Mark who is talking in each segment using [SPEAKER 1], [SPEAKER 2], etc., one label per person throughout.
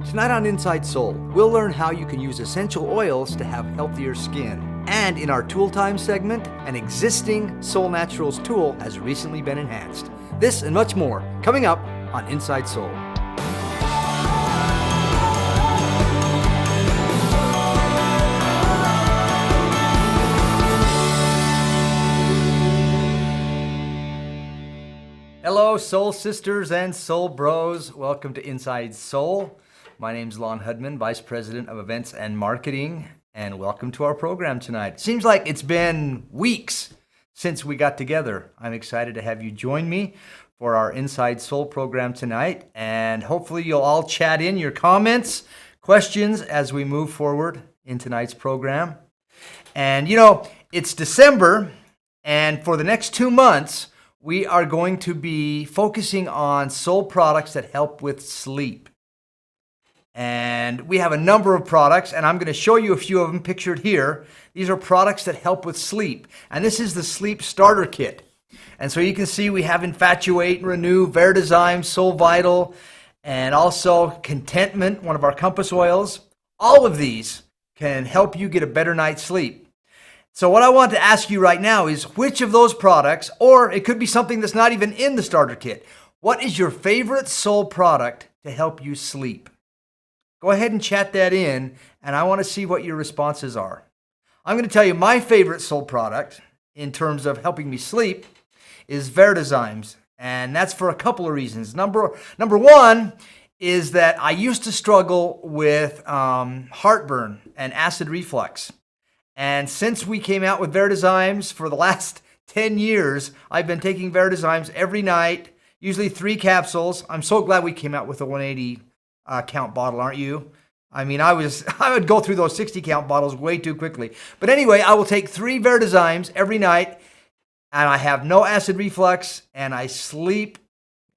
[SPEAKER 1] Tonight on Inside Solle, we'll learn how you can use essential oils to have healthier skin. And in our Tool Time segment, an existing Solle Naturals tool has recently been enhanced. This and much more coming up on Inside Solle. Hello, Soul Sisters and Soul Bros. Welcome to Inside Solle. My name's Lon Hudman, Vice President of Events and Marketing, and welcome to our program tonight. Seems like it's been weeks since we got together. I'm excited to have you join me for our Inside Solle program tonight, and hopefully you'll all chat in your comments, questions as we move forward in tonight's program. And you know, it's December, and for the next 2 months, we are going to be focusing on Solle products that help with sleep. And we have a number of products, and I'm going to show you a few of them pictured here. These are products that help with sleep. And this is the Sleep Starter Kit. And so you can see we have Infatuate, Renew, Vertizyme, Soul Vital, and also Contentment, one of our compass oils. All of these can help you get a better night's sleep. So what I want to ask you right now is which of those products, or it could be something that's not even in the starter kit, what is your favorite Solle product to help you sleep? Go ahead and chat that in, and I want to see what your responses are. I'm going to tell you my favorite Solle product in terms of helping me sleep is Vertizyme's, and that's for a couple of reasons. Number one is that I used to struggle with heartburn and acid reflux. And since we came out with Vertizyme's for the last 10 years, I've been taking Vertizyme's every night, usually 3 capsules. I'm so glad we came out with a 180 count bottle, aren't you? I mean, I would go through those 60 count bottles way too quickly. But anyway, I will take 3 Vertizyme's every night, and I have no acid reflux, and I sleep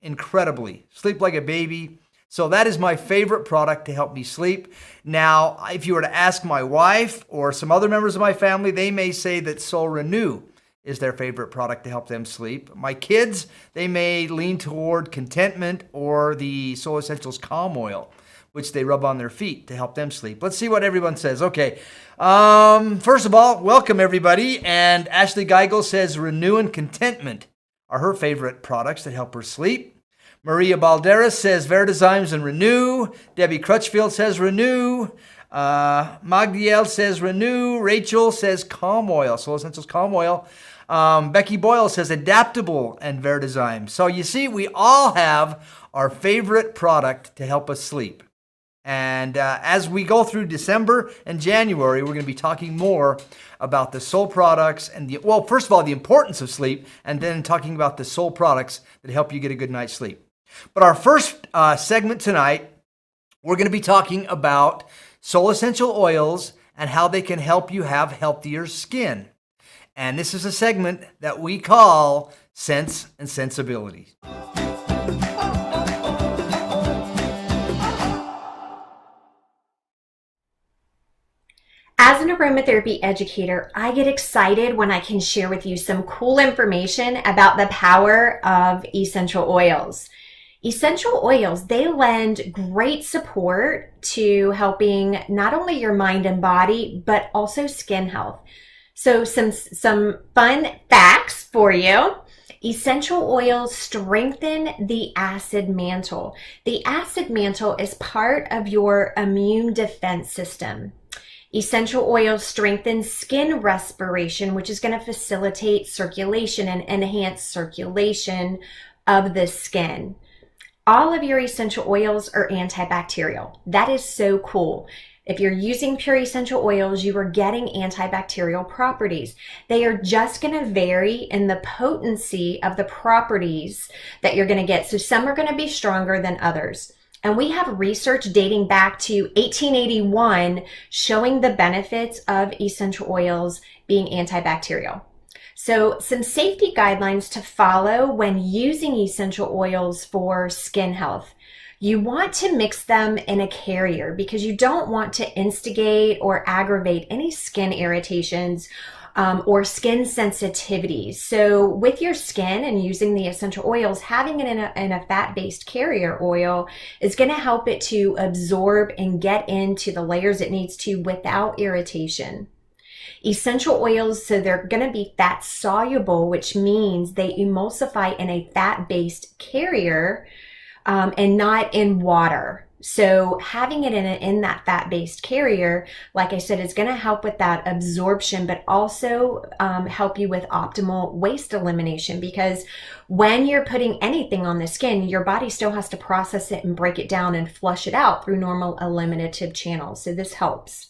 [SPEAKER 1] incredibly. Sleep like a baby. So that is my favorite product to help me sleep. Now, if you were to ask my wife or some other members of my family, they may say that Soul Renew is their favorite product to help them sleep. My kids, they may lean toward Contentment or the Soul Essentials Calm Oil, which they rub on their feet to help them sleep. Let's see what everyone says. Okay, first of all, welcome everybody. And Ashley Geigel says Renew and Contentment are her favorite products that help her sleep. Maria Balderas says Vertizyme's and Renew. Debbie Crutchfield says Renew. Magdiel says Renew. Rachel says Calm Oil, Soul Essentials Calm Oil. Becky Boyle says Adaptable and Vertizyme. So you see, we all have our favorite product to help us sleep. And as we go through December and January, we're going to be talking more about the Solle products and first of all, the importance of sleep, and then talking about the Solle products that help you get a good night's sleep. But our first segment tonight, we're going to be talking about Solle Essential Oils and how they can help you have healthier skin. And this is a segment that we call Sense and Sensibility.
[SPEAKER 2] As an aromatherapy educator, I get excited when I can share with you some cool information about the power of essential oils. Essential oils, they lend great support to helping not only your mind and body, but also skin health. So some fun facts for you. Essential oils strengthen the acid mantle. The acid mantle is part of your immune defense system. Essential oils strengthen skin respiration, which is going to facilitate circulation and enhance circulation of the skin. All of your essential oils are antibacterial. That is so cool. If you're using pure essential oils, you are getting antibacterial properties. They are just going to vary in the potency of the properties that you're going to get. So some are going to be stronger than others. And we have research dating back to 1881 showing the benefits of essential oils being antibacterial. So some safety guidelines to follow when using essential oils for skin health. You want to mix them in a carrier because you don't want to instigate or aggravate any skin irritations or skin sensitivities. So with your skin and using the essential oils, having it in a fat-based carrier oil is going to help it to absorb and get into the layers it needs to without irritation. Essential oils, so they're going to be fat soluble, which means they emulsify in a fat-based carrier and not in water. So having it in that fat-based carrier, like I said, is going to help with that absorption, but also help you with optimal waste elimination, because when you're putting anything on the skin, your body still has to process it and break it down and flush it out through normal eliminative channels. So this helps.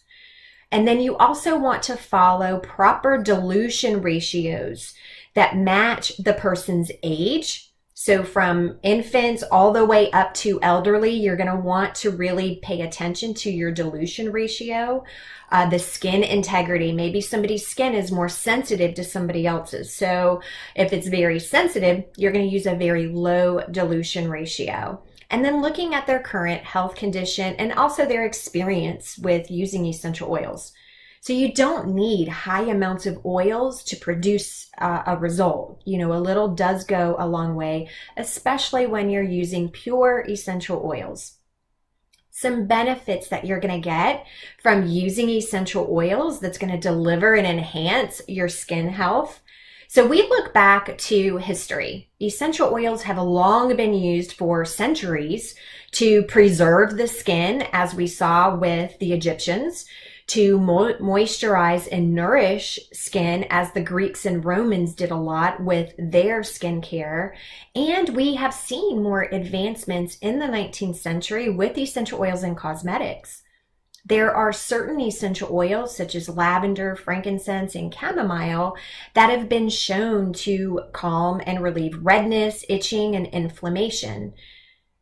[SPEAKER 2] And then you also want to follow proper dilution ratios that match the person's age. So from infants all the way up to elderly, you're going to want to really pay attention to your dilution ratio. The skin integrity, maybe somebody's skin is more sensitive to somebody else's. So if it's very sensitive, you're going to use a very low dilution ratio. And then looking at their current health condition and also their experience with using essential oils. So you don't need high amounts of oils to produce a result. You know, a little does go a long way, especially when you're using pure essential oils. Some benefits that you're going to get from using essential oils that's going to deliver and enhance your skin health. So we look back to history. Essential oils have long been used for centuries to preserve the skin, as we saw with the Egyptians, to moisturize and nourish skin, as the Greeks and Romans did a lot with their skincare. And we have seen more advancements in the 19th century with essential oils and cosmetics. There are certain essential oils such as lavender, frankincense, and chamomile that have been shown to calm and relieve redness, itching, and inflammation.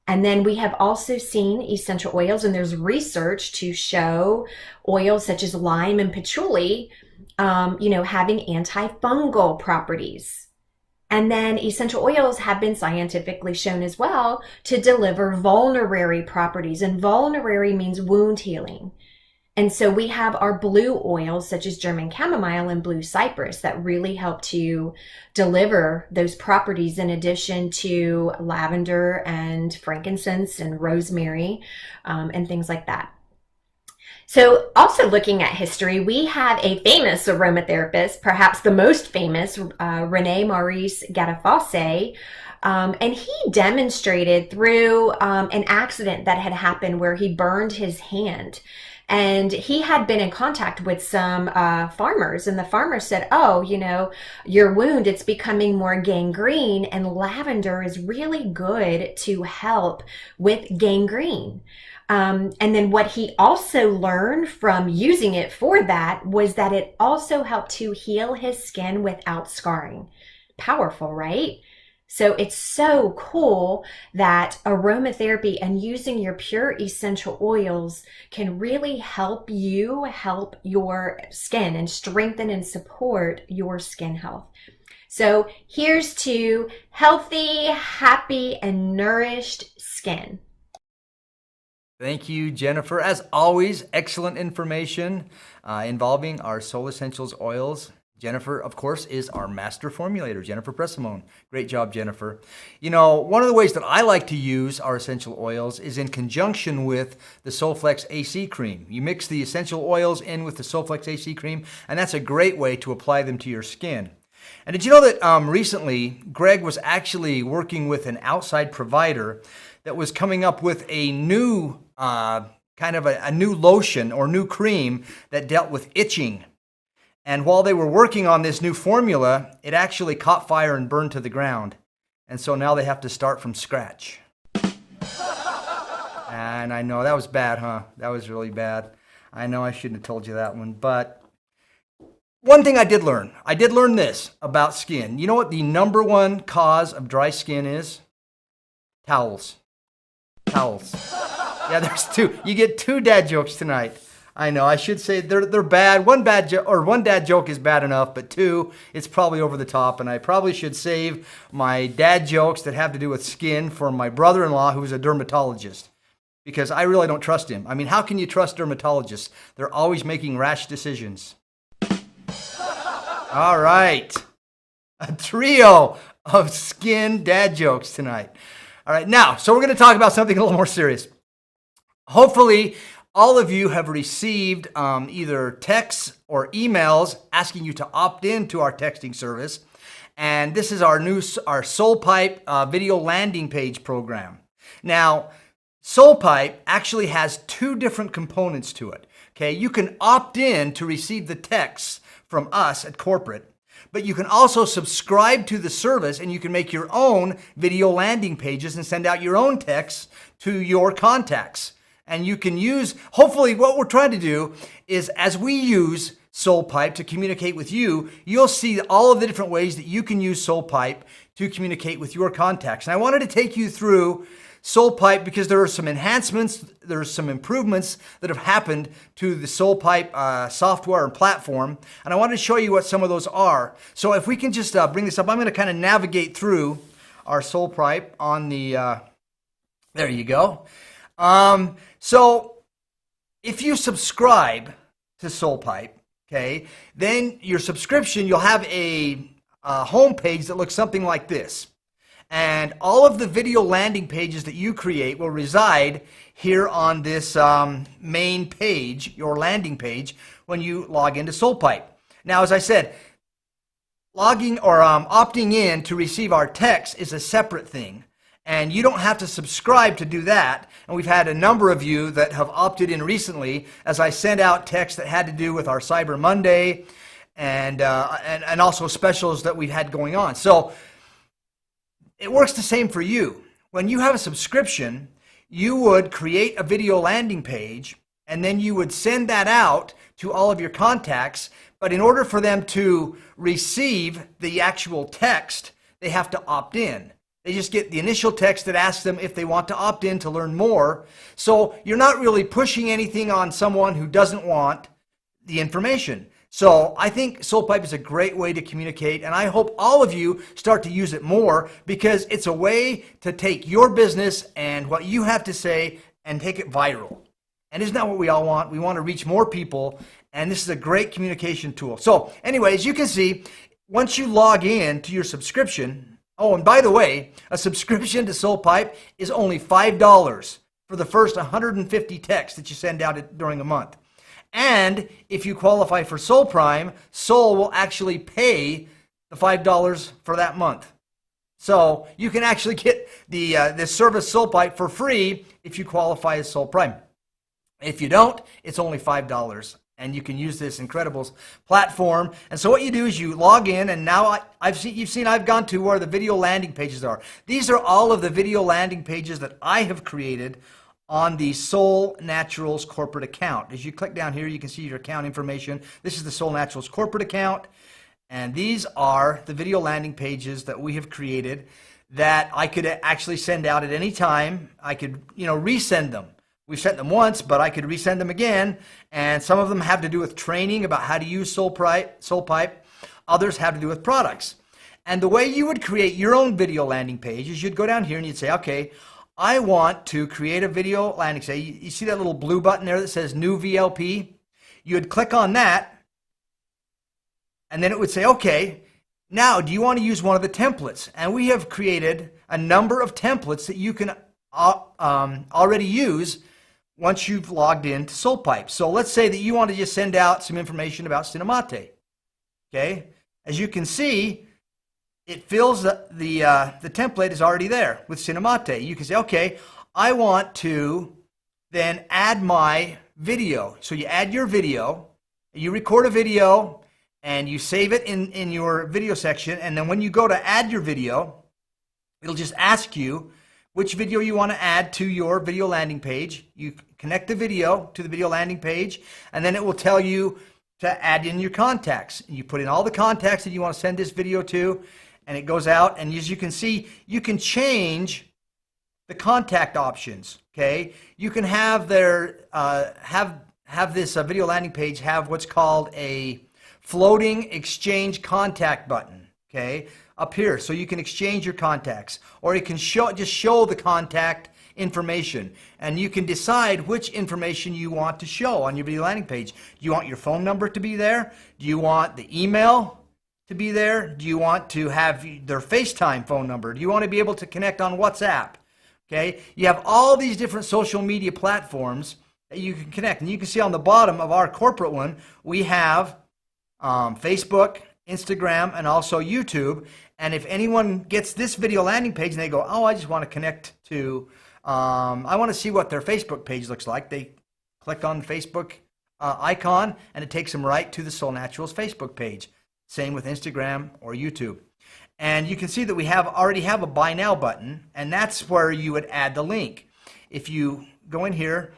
[SPEAKER 2] And then we have also seen essential oils, and there's research to show oils such as lime and patchouli, having antifungal properties. And then essential oils have been scientifically shown as well to deliver vulnerary properties. And vulnerary means wound healing. And so we have our blue oils such as German chamomile and blue cypress that really help to deliver those properties, in addition to lavender and frankincense and rosemary and things like that. So also looking at history, we have a famous aromatherapist, perhaps the most famous, René Maurice Gattefossé. And he demonstrated through an accident that had happened where he burned his hand. And he had been in contact with some farmers, and the farmers said, oh, your wound, it's becoming more gangrene, and lavender is really good to help with gangrene. And then what he also learned from using it for that was that it also helped to heal his skin without scarring. Powerful, right? So it's so cool that aromatherapy and using your pure essential oils can really help you help your skin and strengthen and support your skin health. So here's to healthy, happy, and nourished skin.
[SPEAKER 1] Thank you, Jennifer. As always, excellent information involving our Solle Essentials oils. Jennifer, of course, is our master formulator, Jennifer Pressimone. Great job, Jennifer. One of the ways that I like to use our essential oils is in conjunction with the Solflex AC cream. You mix the essential oils in with the Solflex AC cream, and that's a great way to apply them to your skin. And did you know that recently, Greg was actually working with an outside provider that was coming up with a new, a new lotion or new cream that dealt with itching. And while they were working on this new formula, it actually caught fire and burned to the ground. And so now they have to start from scratch. And I know that was bad, huh? That was really bad. I know I shouldn't have told you that one. But one thing I did learn this about skin. You know what the number one cause of dry skin is? Towels. Yeah, there's two. You get two dad jokes tonight. I know, I should say they're bad. One dad joke is bad enough, but two, it's probably over the top, and I probably should save my dad jokes that have to do with skin for my brother-in-law, who's a dermatologist, because I really don't trust him. I mean, how can you trust dermatologists? They're always making rash decisions. All right. A trio of skin dad jokes tonight. All right. Now, so we're going to talk about something a little more serious. Hopefully, all of you have received either texts or emails asking you to opt into our texting service. And this is our SolePipe video landing page program. Now, SolePipe actually has two different components to it. Okay, you can opt in to receive the texts from us at corporate, but you can also subscribe to the service and you can make your own video landing pages and send out your own texts to your contacts. And you can use, hopefully what we're trying to do is as we use SolePipe to communicate with you, you'll see all of the different ways that you can use SolePipe to communicate with your contacts. And I wanted to take you through SolePipe because there are some enhancements, there are some improvements that have happened to the SolePipe software and platform, and I wanted to show you what some of those are. So if we can just bring this up, I'm going to kind of navigate through our SolePipe on the, there you go. So if you subscribe to SolePipe, okay, then your subscription, you'll have a home page that looks something like this. And all of the video landing pages that you create will reside here on this main page, your landing page, when you log into SolePipe. Now, as I said, logging or opting in to receive our text is a separate thing. And you don't have to subscribe to do that. And we've had a number of you that have opted in recently as I sent out texts that had to do with our Cyber Monday and also specials that we've had going on. So it works the same for you. When you have a subscription, you would create a video landing page and then you would send that out to all of your contacts. But in order for them to receive the actual text, they have to opt in. They just get the initial text that asks them if they want to opt in to learn more. So you're not really pushing anything on someone who doesn't want the information. So I think SolePipe is a great way to communicate, and I hope all of you start to use it more because it's a way to take your business and what you have to say and take it viral. And isn't that what we all want? We want to reach more people, and this is a great communication tool. So anyway, as you can see, once you log in to your subscription, oh, and by the way, a subscription to SolePipe is only $5 for the first 150 texts that you send out during a month. And if you qualify for Soul Prime, Soul will actually pay the $5 for that month. So you can actually get the service SolePipe for free if you qualify as Soul Prime. If you don't, it's only $5. And you can use this incredible platform. And so what you do is you log in, and now you've seen I've gone to where the video landing pages are. These are all of the video landing pages that I have created on the Soul Naturals corporate account. As you click down here, you can see your account information. This is the Soul Naturals corporate account, and these are the video landing pages that we have created that I could actually send out at any time. I could, resend them. We've sent them once, but I could resend them again, and some of them have to do with training about how to use SolePipe. Others have to do with products. And the way you would create your own video landing page is you'd go down here and you'd say, okay, I want to create a video landing page. You see that little blue button there that says New VLP? You would click on that, and then it would say, okay, now do you want to use one of the templates? And we have created a number of templates that you can already use once you've logged into SolePipe. So let's say that you want to just send out some information about Cinemate. Okay? As you can see, it fills the template is already there with Cinemate. You can say, okay, I want to then add my video. So you add your video, you record a video, and you save it in your video section. And then when you go to add your video, it'll just ask you which video you want to add to your video landing page. You connect the video to the video landing page, and then it will tell you to add in your contacts. You put in all the contacts that you want to send this video to, and it goes out, and as you can see, you can change the contact options, okay? You can have their, have this video landing page have what's called a floating exchange contact button, okay? Up here, so you can exchange your contacts, or you can just show the contact information, and you can decide which information you want to show on your video landing page. Do you want your phone number to be there? Do you want the email? to be there? Do you want to have their FaceTime phone number? Do you want to be able to connect on WhatsApp? Okay, you have all these different social media platforms that you can connect. And you can see on the bottom of our corporate one, we have Facebook, Instagram, and also YouTube. And if anyone gets this video landing page and they go, oh, I just want to connect to, I want to see what their Facebook page looks like, they click on the Facebook icon and it takes them right to the Solle Naturals Facebook page. Same with Instagram or YouTube. And you can see that we already have a buy now button, and that's where you would add the link. If you go in here,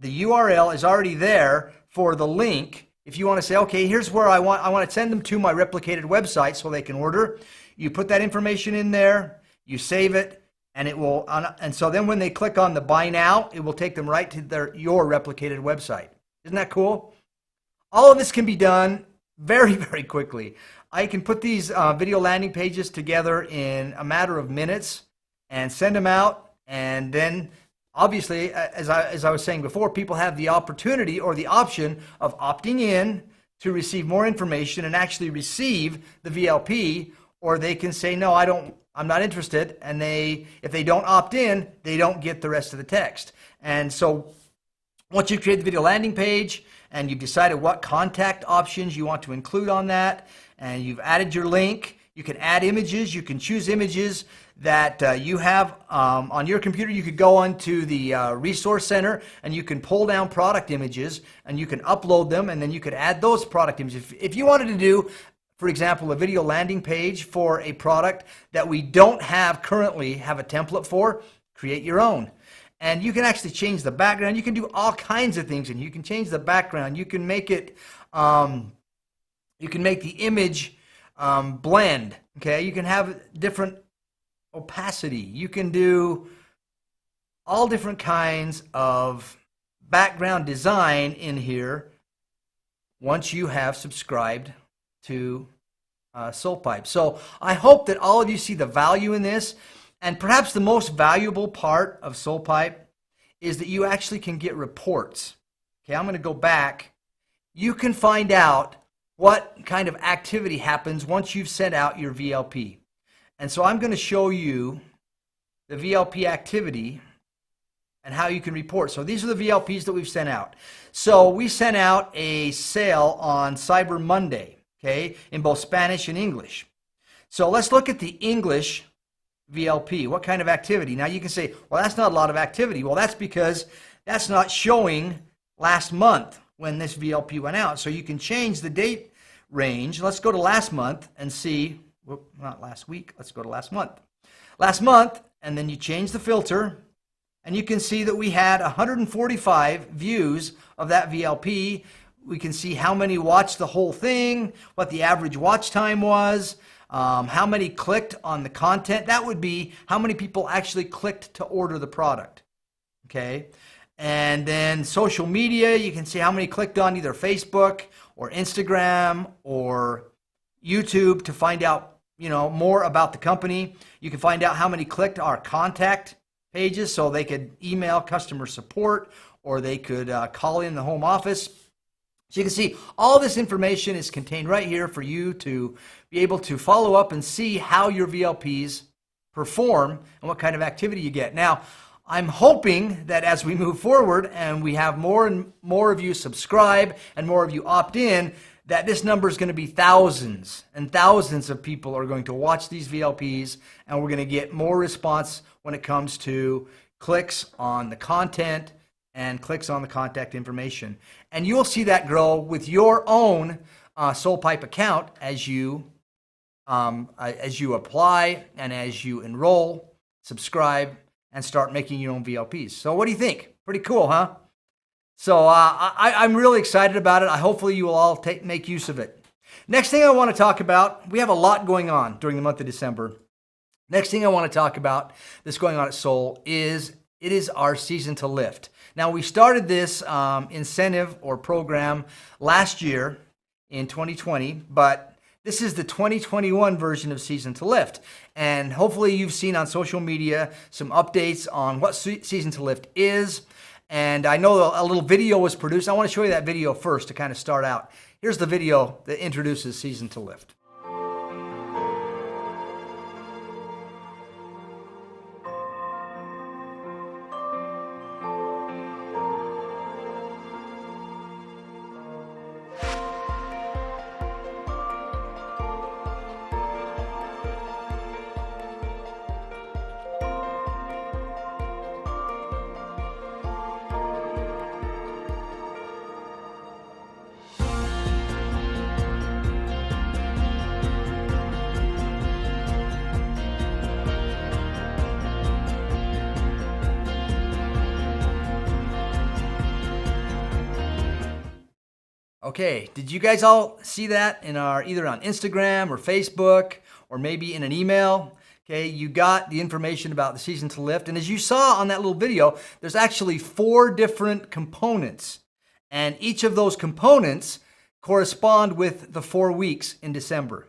[SPEAKER 1] the URL is already there for the link. If you want to say, okay, here's where I want to send them to my replicated website so they can order, you put that information in there, you save it, and it will, and so then when they click on the buy now, it will take them right to your replicated website. Isn't that cool? All of this can be done very, very quickly. I can put these video landing pages together in a matter of minutes and send them out, and then obviously, as I was saying before, people have the opportunity or the option of opting in to receive more information and actually receive the VLP, or they can say, no, I'm not interested, and if they don't opt in, they don't get the rest of the text. And so once you create the video landing page and you've decided what contact options you want to include on that, and you've added your link, you can add images, you can choose images that you have on your computer. You could go onto the resource center and you can pull down product images and you can upload them, and then you could add those product images. If you wanted to do, for example, a video landing page for a product that we don't currently have a template for, create your own. And you can actually change the background. You can do all kinds of things, and you can change the background. You can make it, you can make the image blend. Okay, you can have different opacity. You can do all different kinds of background design in here once you have subscribed to SollePipe. So I hope that all of you see the value in this. And perhaps the most valuable part of SollePipe is that you actually can get reports. Okay, I'm going to go back. You can find out what kind of activity happens once you've sent out your VLP. And so I'm going to show you the VLP activity and how you can report. So these are the VLPs that we've sent out. So we sent out a sale on Cyber Monday, okay, in both Spanish and English. So let's look at the English VLP. What kind of activity? Now you can say, well, that's not a lot of activity. Well, that's because that's not showing last month when this VLP went out. So you can change the date range. Let's go to last month and see, not last week, let's go to last month. Last month, and then you change the filter, and you can see that we had 145 views of that VLP. We can see how many watched the whole thing, what the average watch time was, how many clicked on the content. That would be how many people actually clicked to order the product. Okay. And then social media, you can see how many clicked on either Facebook or Instagram or YouTube to find out, more about the company. You can find out how many clicked our contact pages, so they could email customer support or they could call in the home office. So you can see all this information is contained right here for you to be able to follow up and see how your VLPs perform and what kind of activity you get. Now, I'm hoping that as we move forward and we have more and more of you subscribe and more of you opt in, that this number is going to be thousands and thousands of people are going to watch these VLPs, and we're going to get more response when it comes to clicks on the content and clicks on the contact information. And you'll see that grow with your own SollePipe account as you apply and as you enroll, subscribe, and start making your own VLPs. So what do you think? Pretty cool, huh? So I'm really excited about it. Hopefully you will all make use of it. Next thing I want to talk about, we have a lot going on during the month of December. Next thing I want to talk about that's going on at Solle is it is our Season to Lift. Now, we started this incentive or program last year in 2020, but this is the 2021 version of Season to Lift. And hopefully you've seen on social media some updates on what Season to Lift is. And I know a little video was produced. I want to show you that video first to kind of start out. Here's the video that introduces Season to Lift. Okay, did you guys all see that in our either on Instagram or Facebook or maybe in an email? Okay, you got the information about the Season to Lift. And as you saw on that little video, there's actually 4 different components. And each of those components correspond with the 4 weeks in December.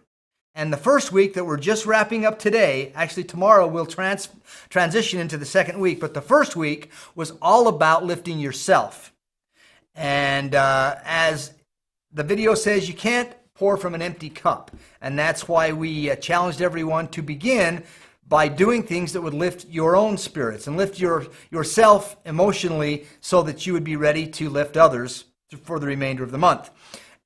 [SPEAKER 1] And the first week that we're just wrapping up today, actually tomorrow we'll transition into the second week, but the first week was all about lifting yourself. And as the video says, you can't pour from an empty cup. And that's why we challenged everyone to begin by doing things that would lift your own spirits and lift yourself emotionally so that you would be ready to lift others for the remainder of the month.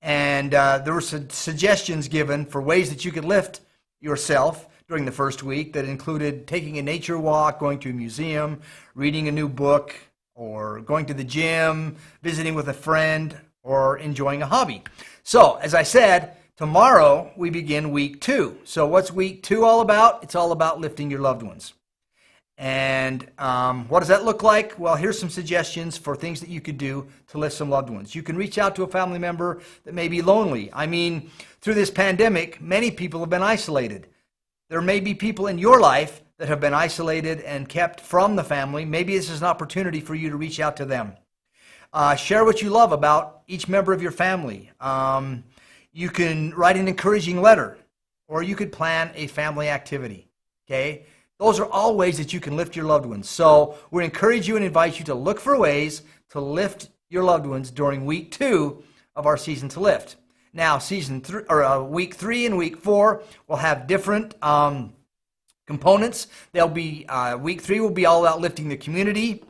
[SPEAKER 1] And there were some suggestions given for ways that you could lift yourself during the first week that included taking a nature walk, going to a museum, reading a new book, or going to the gym, visiting with a friend, or enjoying a hobby. So, as I said, tomorrow we begin week 2. So what's week 2 all about? It's all about lifting your loved ones. And what does that look like? Well, here's some suggestions for things that you could do to lift some loved ones. You can reach out to a family member that may be lonely. I mean, through this pandemic, many people have been isolated. There may be people in your life that have been isolated and kept from the family. Maybe this is an opportunity for you to reach out to them. Share what you love about each member of your family. You can write an encouraging letter, or you could plan a family activity, okay? Those are all ways that you can lift your loved ones. So we encourage you and invite you to look for ways to lift your loved ones during week 2 of our Season to Lift. Now, week 3 and week 4 will have different components. They'll be week 3 will be all about lifting the community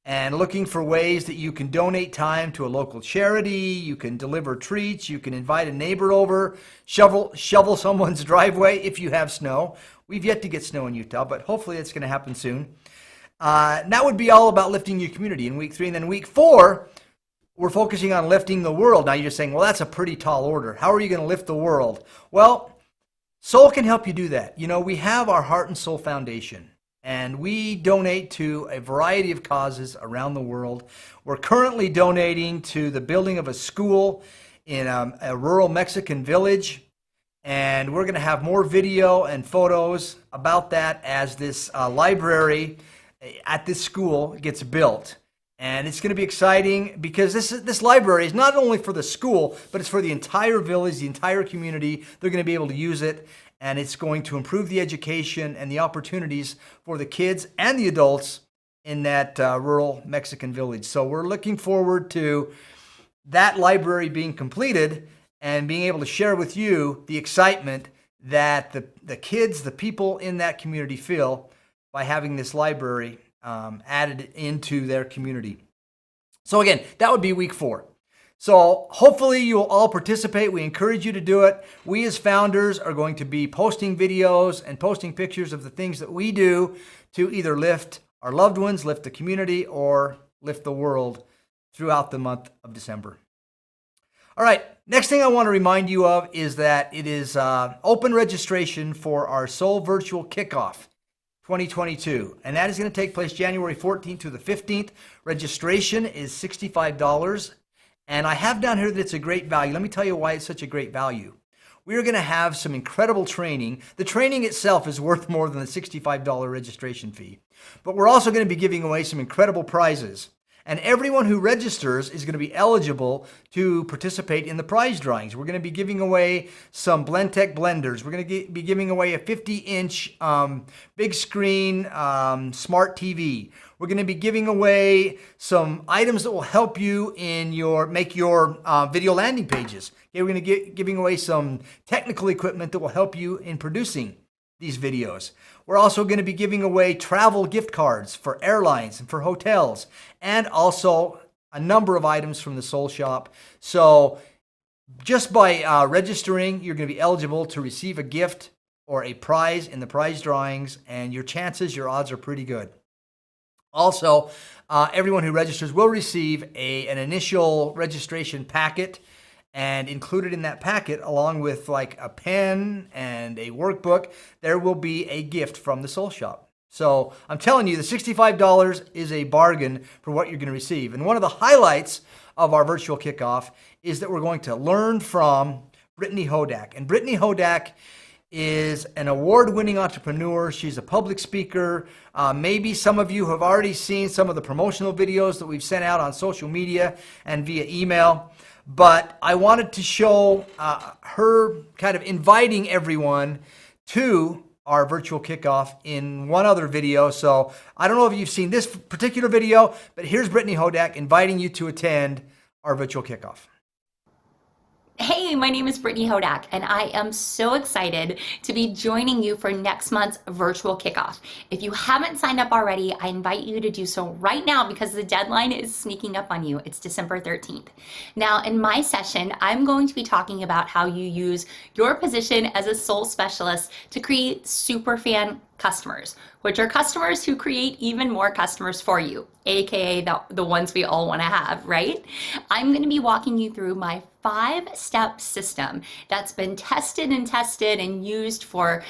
[SPEAKER 1] and looking for ways that you can donate time to a local charity. You can deliver treats. You can invite a neighbor over, shovel someone's driveway if you have snow. We've yet to get snow in Utah, but hopefully it's going to happen soon. That would be all about lifting your community in week 3. And then week 4, we're focusing on lifting the world. Now you're just saying, well, that's a pretty tall order. How are you going to lift the world? Well, Soul can help you do that. You know, we have our Heart and Soul Foundation, and we donate to a variety of causes around the world. We're currently donating to the building of a school in a rural Mexican village. And we're going to have more video and photos about that as this library at this school gets built. And it's going to be exciting because this library is not only for the school, but it's for the entire village, the entire community. They're going to be able to use it, and it's going to improve the education and the opportunities for the kids and the adults in that rural Mexican village. So we're looking forward to that library being completed and being able to share with you the excitement that the kids, the people in that community feel by having this library added into their community. So again, that would be week 4. So hopefully you will all participate. We encourage you to do it. We as founders are going to be posting videos and posting pictures of the things that we do to either lift our loved ones, lift the community, or lift the world throughout the month of December. All right, next thing I want to remind you of is that it is open registration for our Soul Virtual Kickoff 2022, and that is going to take place January 14th to the 15th. Registration is $65, and I have down here that it's a great value. Let me tell you why it's such a great value. We are going to have some incredible training. The training itself is worth more than the $65 registration fee, but we're also going to be giving away some incredible prizes. And everyone who registers is going to be eligible to participate in the prize drawings. We're going to be giving away some Blendtec blenders. We're going to be giving away a 50-inch big screen smart TV. We're going to be giving away some items that will help you in make your video landing pages. Okay, we're going to be giving away some technical equipment that will help you in producing these videos. We're also going to be giving away travel gift cards for airlines and for hotels, and also a number of items from the Soul Shop. So just by registering, you're going to be eligible to receive a gift or a prize in the prize drawings, and your odds are pretty good. Also, everyone who registers will receive an initial registration packet. And included in that packet, along with like a pen and a workbook, there will be a gift from the Soul Shop. So I'm telling you, the $65 is a bargain for what you're going to receive. And one of the highlights of our virtual kickoff is that we're going to learn from Brittany Hodak. And Brittany Hodak is an award-winning entrepreneur. She's a public speaker. Maybe some of you have already seen some of the promotional videos that we've sent out on social media and via email. But I wanted to show her kind of inviting everyone to our virtual kickoff in one other video. So I don't know if you've seen this particular video, but here's Brittany Hodak inviting you to attend our virtual kickoff.
[SPEAKER 3] Hey, my name is Brittany Hodak, and I am so excited to be joining you for next month's virtual kickoff. If you haven't signed up already, I invite you to do so right now because the deadline is sneaking up on you. It's December 13th. Now, in my session, I'm going to be talking about how you use your position as a Solle specialist to create superfan customers, which are customers who create even more customers for you, aka the ones we all want to have, right? I'm going to be walking you through my 5-step system that's been tested and used for,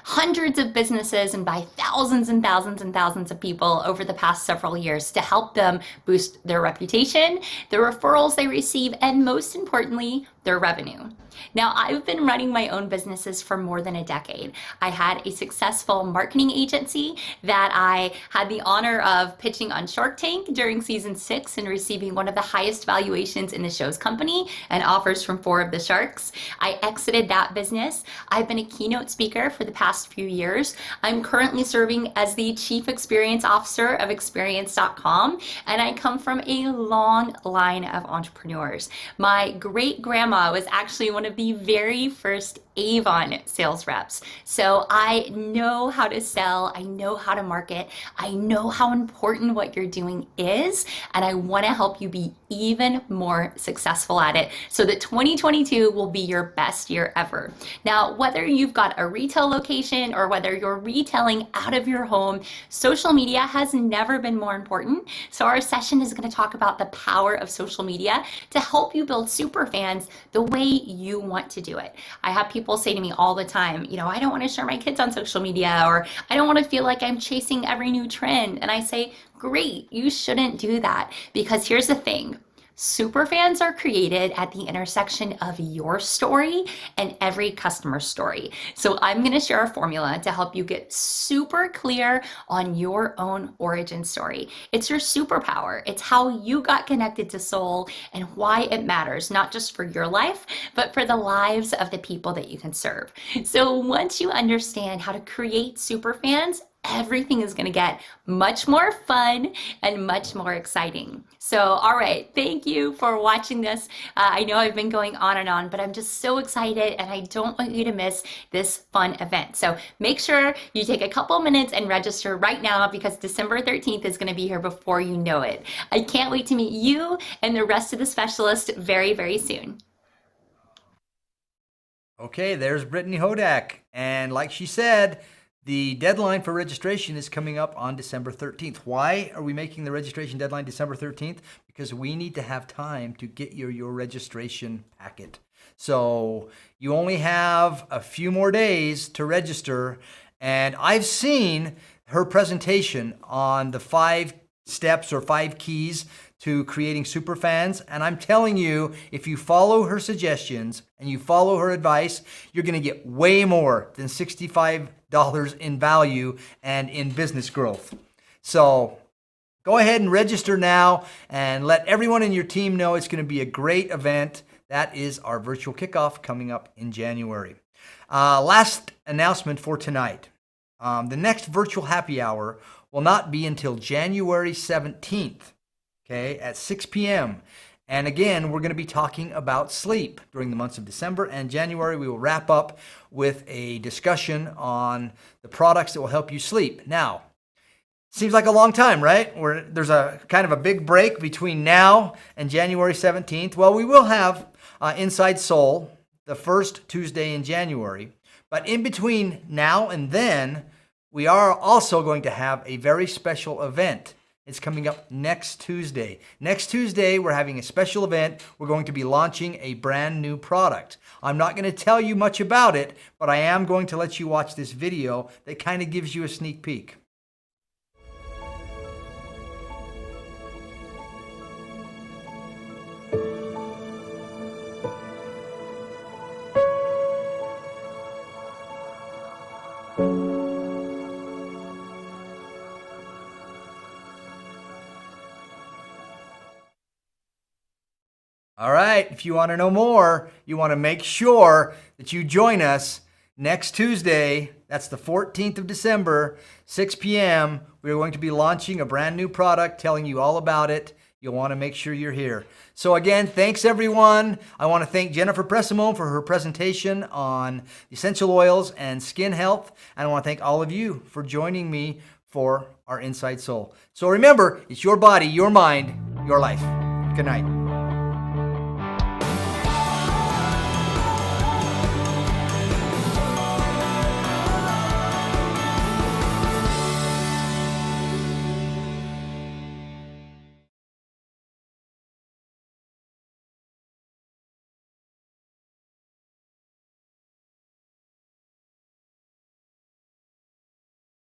[SPEAKER 3] hundreds of businesses and by thousands and thousands and thousands of people over the past several years to help them boost their reputation, the referrals they receive, and most importantly, their revenue. Now, I've been running my own businesses for more than a decade. I had a successful marketing agency that I had the honor of pitching on Shark Tank during season 6 and receiving one of the highest valuations in the show's company and offers from 4 of the sharks. I exited that business. I've been a keynote speaker for the past few years. I'm currently serving as the Chief Experience Officer of Experience.com, and I come from a long line of entrepreneurs. My great-grandma was actually one of the very first Avon sales reps. So I know how to sell, I know how to market, I know how important what you're doing is, and I want to help you be even more successful at it so that 2022 will be your best year ever. Now, whether you've got a retail location or whether you're retailing out of your home, social media has never been more important. So our session is going to talk about the power of social media to help you build super fans the way you want to do it. I have people say to me all the time, I don't want to share my kids on social media, or I don't want to feel like I'm chasing every new trend. And I say, great, you shouldn't do that, because here's the thing. Super fans are created at the intersection of your story and every customer's story. So I'm going to share a formula to help you get super clear on your own origin story. It's your superpower. It's how you got connected to Solle and why it matters, not just for your life, but for the lives of the people that you can serve. So once you understand how to create super fans, everything is going to get much more fun and much more exciting. So, all right, thank you for watching this. I know I've been going on and on, but I'm just so excited and I don't want you to miss this fun event. So make sure you take a couple minutes and register right now, because December 13th is going to be here before you know it. I can't wait to meet you and the rest of the specialists very, very soon.
[SPEAKER 1] Okay, there's Brittany Hodak. And like she said, the deadline for registration is coming up on December 13th. Why are we making the registration deadline December 13th? Because we need to have time to get your registration packet. So you only have a few more days to register. And I've seen her presentation on the 5 steps or 5 keys to creating super fans. And I'm telling you, if you follow her suggestions and you follow her advice, you're going to get way more than $65 in value and in business growth. So go ahead and register now and let everyone in your team know it's going to be a great event. That is our virtual kickoff coming up in January. Last announcement for tonight. The next virtual happy hour will not be until January 17th. Okay, at 6 p.m. And again, we're going to be talking about sleep during the months of December and January. We will wrap up with a discussion on the products that will help you sleep. Now, seems like a long time, right? There's a kind of a big break between now and January 17th. Well, we will have Inside Solle the first Tuesday in January. But in between now and then, we are also going to have a very special event. It's coming up next Tuesday. Next Tuesday, we're having a special event. We're going to be launching a brand new product. I'm not going to tell you much about it, but I am going to let you watch this video that kind of gives you a sneak peek. All right, if you want to know more, you want to make sure that you join us next Tuesday. That's the 14th of December, 6 p.m. We are going to be launching a brand new product, telling you all about it. You'll want to make sure you're here. So again, thanks everyone. I want to thank Jennifer Pressimone for her presentation on essential oils and skin health. And I want to thank all of you for joining me for our Inside Soul. So remember, it's your body, your mind, your life. Good night.